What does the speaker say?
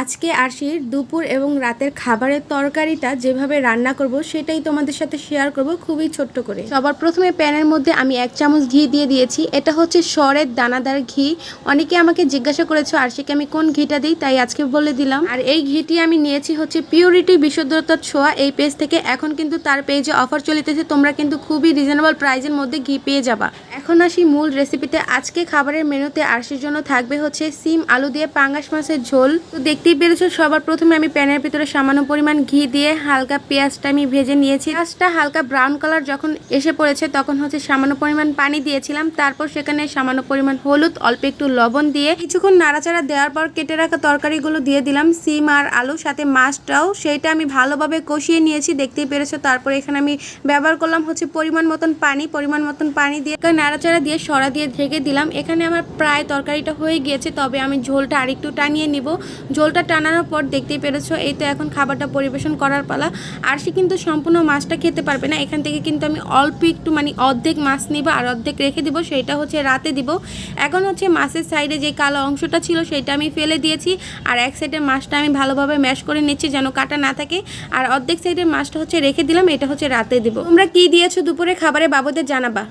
আজকে আরশির দুপুর এবং রাতের খাবারের তরকারিটা যেভাবে রান্না করব সেটাই তোমাদের সাথে শেয়ার করব খুবই ছোট্ট করে। সবার প্রথমে প্যানের মধ্যে আমি 1 চামচ ঘি দিয়ে দিয়েছি। এটা হচ্ছে সরের দানাদার ঘি। অনেকে আমাকে জিজ্ঞাসা করেছো আরশিকে আমি কোন ঘিটা দিই, তাই আজকে বলে দিলাম। আর এই ঘিটি আমি নিয়েছি হচ্ছে পিউরিটি বিশুদ্ধতার ছোঁয়া এই পেজ থেকে। এখন কিন্তু তার পেজে অফার চলিতেছে, তোমরা কিন্তু খুবই রিজনেবল প্রাইজের মধ্যে ঘি পেয়ে যাবা। এখন আসি মূল রেসিপিতে। আজকে খাবারের মেনুতে আরশির জন্য থাকবে হচ্ছে সিম আলু দিয়ে পাঙ্গাস মাছের ঝোল। তো দেখতেই পেরেছো সবার প্রথমে আমি প্যানের ভিতরে সামান্য পরিমাণ ঘি দিয়ে হালকা পেঁয়াজটা আমি ভেজে নিয়েছি। পেঁয়াজটা হালকা ব্রাউন কালার যখন এসে পড়েছে তখন হচ্ছে সামান্য পরিমাণ পানি দিয়েছিলাম। তারপর সেখানে সামান্য পরিমাণ হলুদ, অল্প একটু লবণ দিয়ে কিছুক্ষণ নাড়াচাড়া দেওয়ার পর কেটে রাখা তরকারিগুলো দিয়ে দিলাম, সিম আর আলু সাথে মাছটাও। সেইটা আমি ভালোভাবে কষিয়ে নিয়েছি, দেখতেই পেরেছো। তারপরে এখানে আমি ব্যবহার করলাম হচ্ছে পরিমাণ মতন পানি দিয়ে নাড়াচাড়া দিয়ে সরা দিয়ে ঢেকে দিলাম। এখানে আমার প্রায় তরকারিটা হয়ে গিয়েছে, তবে আমি ঝোলটা আরেকটু টানিয়ে নিব। ঝোলটা টানানোর পর দেখতেই পেরেছো এই তো এখন খাবারটা পরিবেশন করার পালা। আরশি কিন্তু সম্পূর্ণ মাছটা খেতে পারবে না, এখান থেকে কিন্তু আমি অল্প একটু অর্ধেক মাছ নিব আর অর্ধেক রেখে দিব, সেইটা হচ্ছে রাতে দিব। এখন হচ্ছে মাছের সাইডে যে কালো অংশটা ছিল সেটা আমি ফেলে দিয়েছি, আর এক সাইডের মাছটা আমি ভালোভাবে ম্যাশ করে নিচ্ছি যেন কাটা না থাকে। আর অর্ধেক সাইডের মাছটা হচ্ছে রেখে দিলাম, এটা হচ্ছে রাতে দিব। তোমরা কি দিয়েছো দুপুরে খাবারে বাবুদের জানাবা।